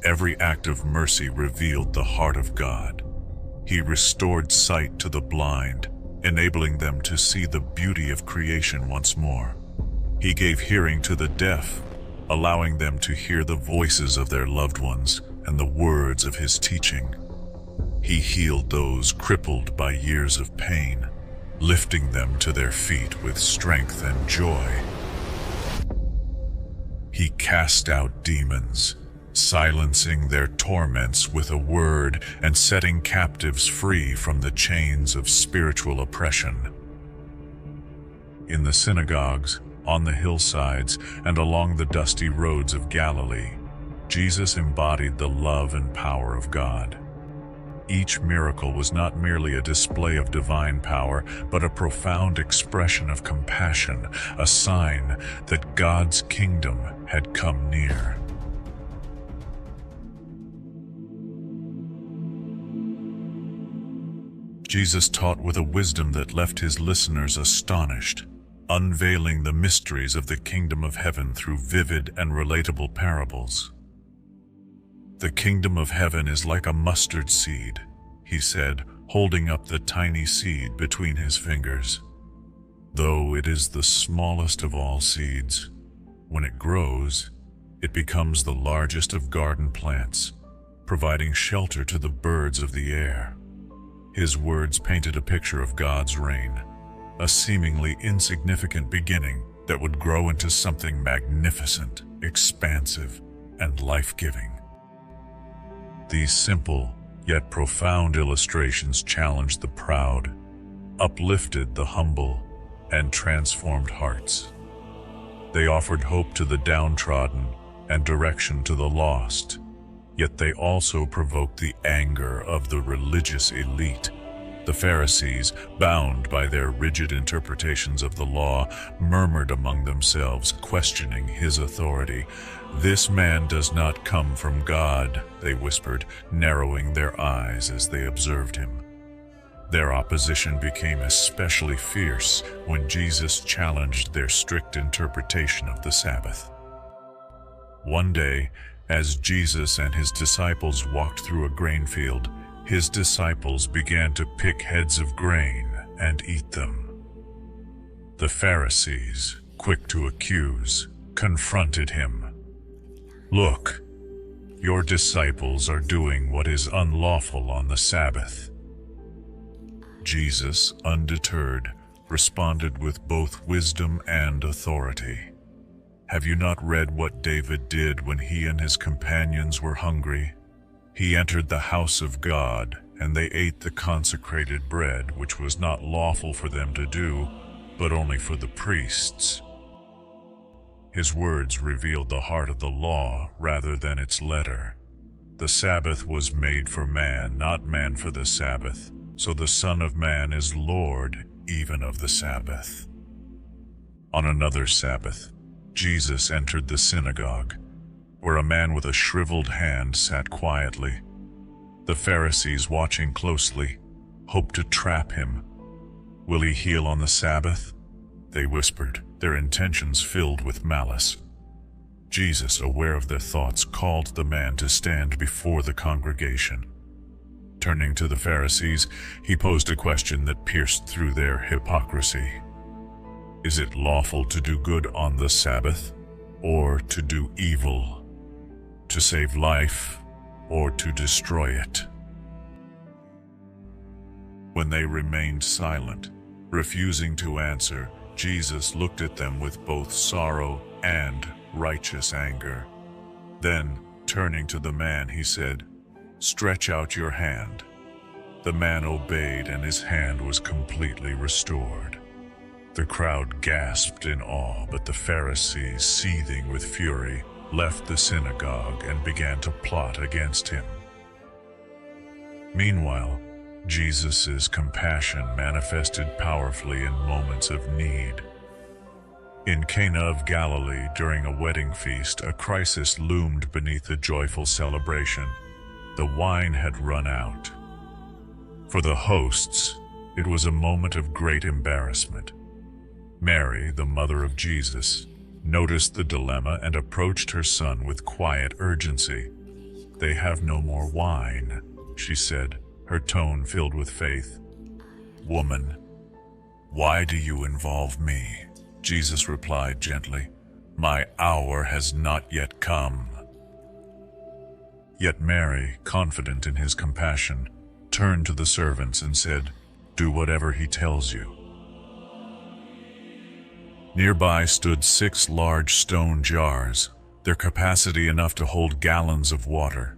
Every act of mercy revealed the heart of God. He restored sight to the blind, enabling them to see the beauty of creation once more. He gave hearing to the deaf, allowing them to hear the voices of their loved ones and the words of his teaching. He healed those crippled by years of pain, lifting them to their feet with strength and joy. He cast out demons, silencing their torments with a word and setting captives free from the chains of spiritual oppression. In the synagogues, on the hillsides, and along the dusty roads of Galilee, Jesus embodied the love and power of God. Each miracle was not merely a display of divine power, but a profound expression of compassion, a sign that God's kingdom had come near. Jesus taught with a wisdom that left his listeners astonished, unveiling the mysteries of the kingdom of heaven through vivid and relatable parables. "The kingdom of heaven is like a mustard seed," he said, holding up the tiny seed between his fingers. "Though it is the smallest of all seeds, when it grows, it becomes the largest of garden plants, providing shelter to the birds of the air." His words painted a picture of God's reign, a seemingly insignificant beginning that would grow into something magnificent, expansive, and life-giving. These simple, yet profound illustrations challenged the proud, uplifted the humble, and transformed hearts. They offered hope to the downtrodden and direction to the lost, yet they also provoked the anger of the religious elite. The Pharisees, bound by their rigid interpretations of the law, murmured among themselves, questioning his authority. "This man does not come from God," they whispered, narrowing their eyes as they observed him. Their opposition became especially fierce when Jesus challenged their strict interpretation of the Sabbath. One day, as Jesus and his disciples walked through a grain field, his disciples began to pick heads of grain and eat them. The Pharisees, quick to accuse, confronted him. "Look, your disciples are doing what is unlawful on the Sabbath." Jesus, undeterred, responded with both wisdom and authority. "Have you not read what David did when he and his companions were hungry? He entered the house of God, and they ate the consecrated bread, which was not lawful for them to do, but only for the priests." His words revealed the heart of the law rather than its letter. The Sabbath was made for man, not man for the Sabbath, so the Son of Man is Lord even of the Sabbath. On another Sabbath, Jesus entered the synagogue, where a man with a shriveled hand sat quietly. The Pharisees, watching closely, hoped to trap him. "Will he heal on the Sabbath?" they whispered, their intentions filled with malice. Jesus, aware of their thoughts, called the man to stand before the congregation. Turning to the Pharisees, he posed a question that pierced through their hypocrisy. "Is it lawful to do good on the Sabbath, or to do evil? To save life, or to destroy it?" When they remained silent, refusing to answer, Jesus looked at them with both sorrow and righteous anger. Then, turning to the man, he said, "Stretch out your hand." The man obeyed, and his hand was completely restored. The crowd gasped in awe, but the Pharisees, seething with fury, left the synagogue and began to plot against him. Meanwhile, Jesus' compassion manifested powerfully in moments of need. In Cana of Galilee, during a wedding feast, a crisis loomed beneath a joyful celebration. The wine had run out. For the hosts, it was a moment of great embarrassment. Mary, the mother of Jesus, noticed the dilemma and approached her son with quiet urgency. "They have no more wine," she said, her tone filled with faith. "Woman, why do you involve me?" Jesus replied gently, "My hour has not yet come." Yet Mary, confident in his compassion, turned to the servants and said, "Do whatever he tells you." Nearby stood 6 large stone jars, their capacity enough to hold gallons of water.